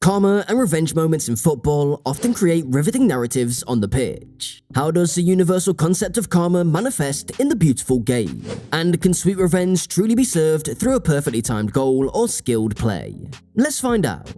Karma and revenge moments in football often create riveting narratives on the pitch. How does the universal concept of karma manifest in the beautiful game? And can sweet revenge truly be served through a perfectly timed goal or skilled play? Let's find out.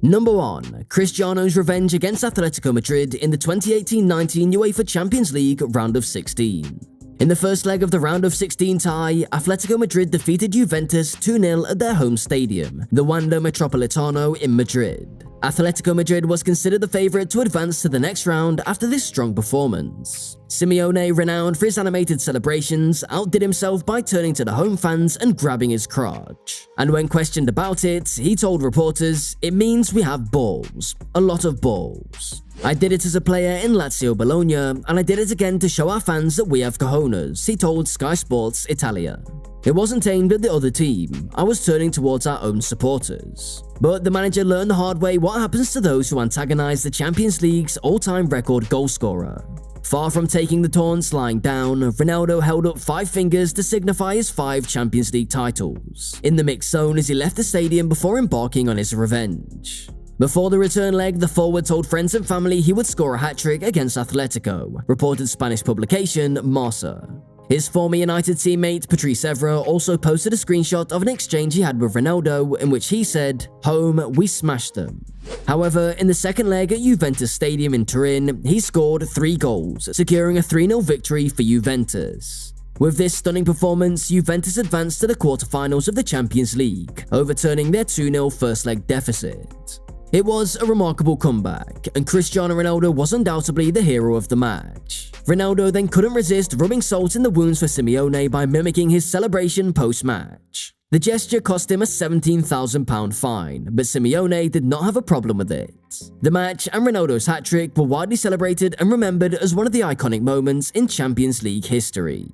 Number 1. Cristianos Revenge against Atletico Madrid in the 2018-19 UEFA Champions League round of 16. In the first leg of the round of 16 tie, Atletico Madrid defeated Juventus 2-0 at their home stadium, the Wanda Metropolitano in Madrid. Atletico Madrid was considered the favourite to advance to the next round after this strong performance. Simeone, renowned for his animated celebrations, outdid himself by turning to the home fans and grabbing his crotch. And when questioned about it, he told reporters, "It means we have balls. A lot of balls. I did it as a player in Lazio Bologna, and I did it again to show our fans that we have cojones," he told Sky Sports Italia. It wasn't aimed at the other team, I was turning towards our own supporters. But the manager learned the hard way what happens to those who antagonize the Champions League's all-time record goalscorer. Far from taking the taunts lying down, Ronaldo held up 5 fingers to signify his 5 Champions League titles in the mixed zone as he left the stadium before embarking on his revenge. Before the return leg, the forward told friends and family he would score a hat-trick against Atletico, reported Spanish publication Marca. His former United teammate Patrice Evra also posted a screenshot of an exchange he had with Ronaldo in which he said, "Home, we smashed them." However, in the second leg at Juventus Stadium in Turin, he scored 3 goals, securing a 3-0 victory for Juventus. With this stunning performance, Juventus advanced to the quarterfinals of the Champions League, overturning their 2-0 first-leg deficit. It was a remarkable comeback, and Cristiano Ronaldo was undoubtedly the hero of the match. Ronaldo then couldn't resist rubbing salt in the wounds for Simeone by mimicking his celebration post-match. The gesture cost him a £17,000 fine, but Simeone did not have a problem with it. The match and Ronaldo's hat-trick were widely celebrated and remembered as one of the iconic moments in Champions League history.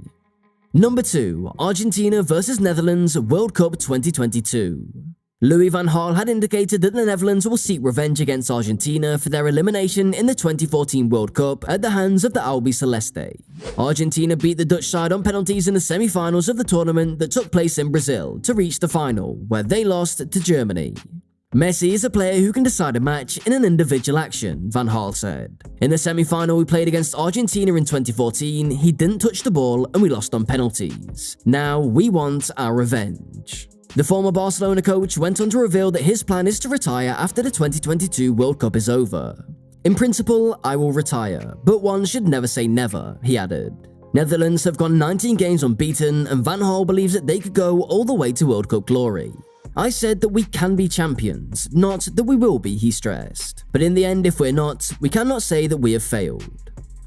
Number 2. Argentina vs Netherlands World Cup 2022. Louis van Gaal had indicated that the Netherlands will seek revenge against Argentina for their elimination in the 2014 World Cup at the hands of the Albiceleste. Argentina beat the Dutch side on penalties in the semi-finals of the tournament that took place in Brazil to reach the final, where they lost to Germany. "Messi is a player who can decide a match in an individual action," Van Gaal said. "In the semi-final we played against Argentina in 2014, he didn't touch the ball and we lost on penalties. Now we want our revenge." The former Barcelona coach went on to reveal that his plan is to retire after the 2022 World Cup is over. "In principle, I will retire, but one should never say never," he added. Netherlands have gone 19 games unbeaten, and Van Gaal believes that they could go all the way to World Cup glory. "I said that we can be champions, not that we will be," he stressed. "But in the end, if we're not, we cannot say that we have failed."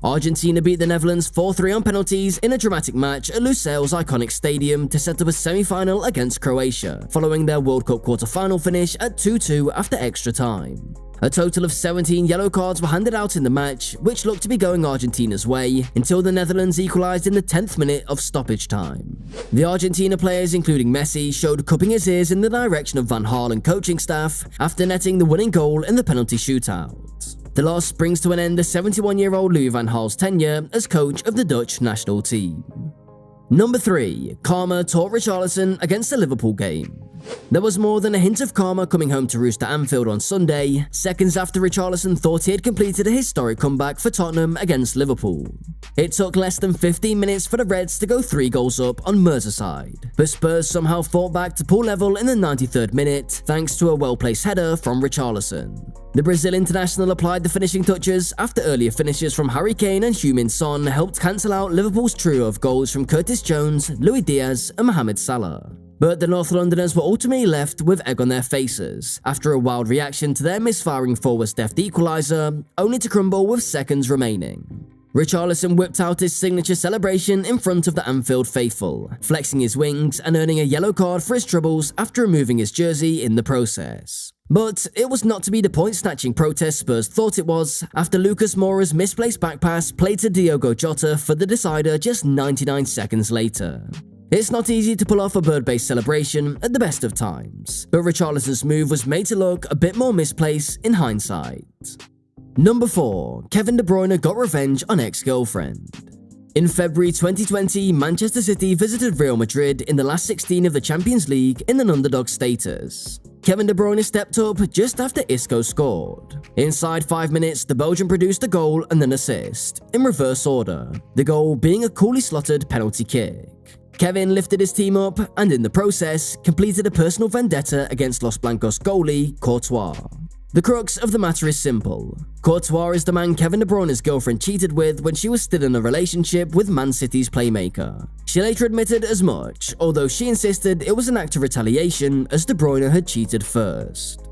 Argentina beat the Netherlands 4-3 on penalties in a dramatic match at Lusail's iconic stadium to set up a semi-final against Croatia, following their World Cup quarter-final finish at 2-2 after extra time. A total of 17 yellow cards were handed out in the match, which looked to be going Argentina's way, until the Netherlands equalised in the 10th minute of stoppage time. The Argentina players, including Messi, showed cupping his ears in the direction of Van Gaal and coaching staff after netting the winning goal in the penalty shootout. The loss brings to an end the 71-year-old Louis van Gaal's tenure as coach of the Dutch national team. Number 3. Karma taught Richarlison against the Liverpool game. There was more than a hint of karma coming home to roost at Anfield on Sunday, seconds after Richarlison thought he had completed a historic comeback for Tottenham against Liverpool. It took less than 15 minutes for the Reds to go 3 goals up on Merseyside, but Spurs somehow fought back to pull level in the 93rd minute thanks to a well-placed header from Richarlison. The Brazil international applied the finishing touches after earlier finishes from Harry Kane and Heung-min Son helped cancel out Liverpool's trio of goals from Curtis Jones, Luis Diaz and Mohamed Salah. But the North Londoners were ultimately left with egg on their faces after a wild reaction to their misfiring forward's deft equaliser, only to crumble with seconds remaining. Richarlison whipped out his signature celebration in front of the Anfield faithful, flexing his wings and earning a yellow card for his troubles after removing his jersey in the process. But it was not to be the point-snatching protest Spurs thought it was after Lucas Moura's misplaced back pass played to Diogo Jota for the decider just 99 seconds later. It's not easy to pull off a bird-based celebration at the best of times, but Richarlison's move was made to look a bit more misplaced in hindsight. Number 4. Kevin De Bruyne got revenge on ex-girlfriend. In February 2020, Manchester City visited Real Madrid in the last 16 of the Champions League in an underdog status. Kevin De Bruyne stepped up just after Isco scored. Inside 5 minutes, the Belgian produced a goal and an assist, in reverse order, the goal being a coolly slotted penalty kick. Kevin lifted his team up and in the process, completed a personal vendetta against Los Blancos goalie Courtois. The crux of the matter is simple. Courtois is the man Kevin De Bruyne's girlfriend cheated with when she was still in a relationship with Man City's playmaker. She later admitted as much, although she insisted it was an act of retaliation as De Bruyne had cheated first.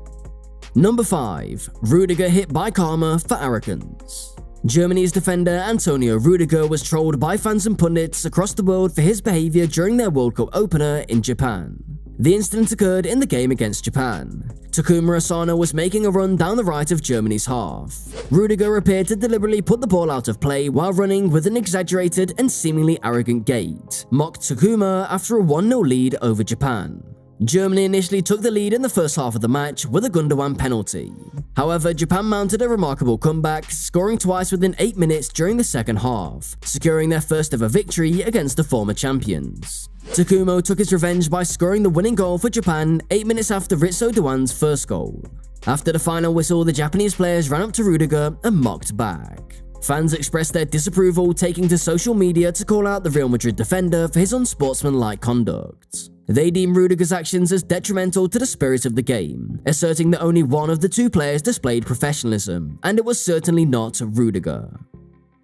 Number 5. Rudiger hit by karma for arrogance. Germany's defender Antonio Rudiger was trolled by fans and pundits across the world for his behavior during their World Cup opener in Japan. The incident occurred in the game against Japan. Takuma Asano was making a run down the right of Germany's half. Rudiger appeared to deliberately put the ball out of play while running with an exaggerated and seemingly arrogant gait, mocked Takuma after a 1-0 lead over Japan. Germany initially took the lead in the first half of the match with a Gundogan penalty. However, Japan mounted a remarkable comeback, scoring twice within 8 minutes during the second half, securing their first ever victory against the former champions. Takuma took his revenge by scoring the winning goal for Japan 8 minutes after Ritsu Doan's first goal. After the final whistle, the Japanese players ran up to Rudiger and mocked back. Fans expressed their disapproval, taking to social media to call out the Real Madrid defender for his unsportsmanlike conduct. They deem Rudiger's actions as detrimental to the spirit of the game, asserting that only one of the two players displayed professionalism, and it was certainly not Rudiger.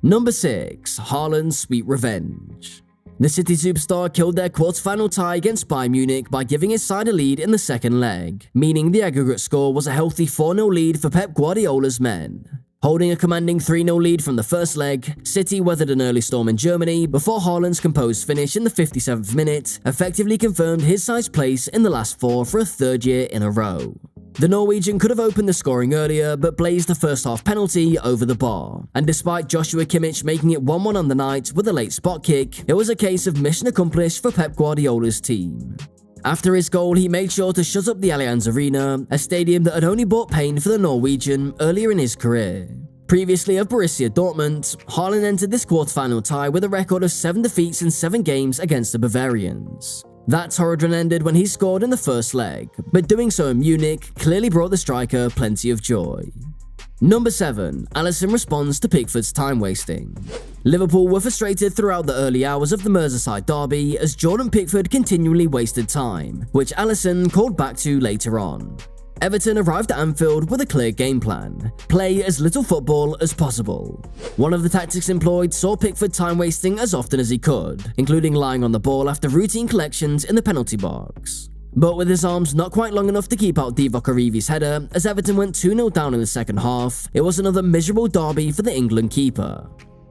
Number 6. Haaland's sweet revenge. The City superstar killed their quarter-final tie against Bayern Munich by giving his side a lead in the second leg, meaning the aggregate score was a healthy 4-0 lead for Pep Guardiola's men. Holding a commanding 3-0 lead from the first leg, City weathered an early storm in Germany before Haaland's composed finish in the 57th minute effectively confirmed his side's place in the last four for a third year in a row. The Norwegian could have opened the scoring earlier but blazed the first half penalty over the bar, and despite Joshua Kimmich making it 1-1 on the night with a late spot kick, it was a case of mission accomplished for Pep Guardiola's team. After his goal, he made sure to shut up the Allianz Arena, a stadium that had only brought pain for the Norwegian earlier in his career. Previously of Borussia Dortmund, Haaland entered this quarterfinal tie with a record of 7 defeats in 7 games against the Bavarians. That torrid run ended when he scored in the first leg, but doing so in Munich clearly brought the striker plenty of joy. Number 7. Alisson responds to Pickford's time wasting. Liverpool were frustrated throughout the early hours of the Merseyside derby as Jordan Pickford continually wasted time, which Alisson called back to later on. Everton arrived at Anfield with a clear game plan: play as little football as possible. One of the tactics employed saw Pickford time wasting as often as he could, including lying on the ball after routine collections in the penalty box. But with his arms not quite long enough to keep out Divock Origi's header, as Everton went 2-0 down in the second half, it was another miserable derby for the England keeper.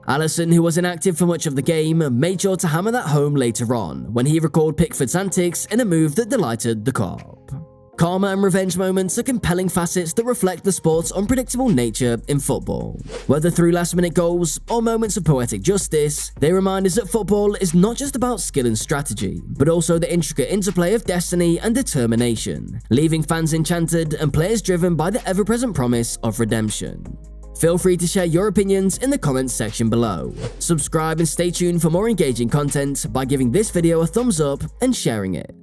Alisson, who was inactive for much of the game, made sure to hammer that home later on, when he recalled Pickford's antics in a move that delighted the cop. Karma and revenge moments are compelling facets that reflect the sport's unpredictable nature in football. Whether through last-minute goals or moments of poetic justice, they remind us that football is not just about skill and strategy, but also the intricate interplay of destiny and determination, leaving fans enchanted and players driven by the ever-present promise of redemption. Feel free to share your opinions in the comments section below. Subscribe and stay tuned for more engaging content by giving this video a thumbs up and sharing it.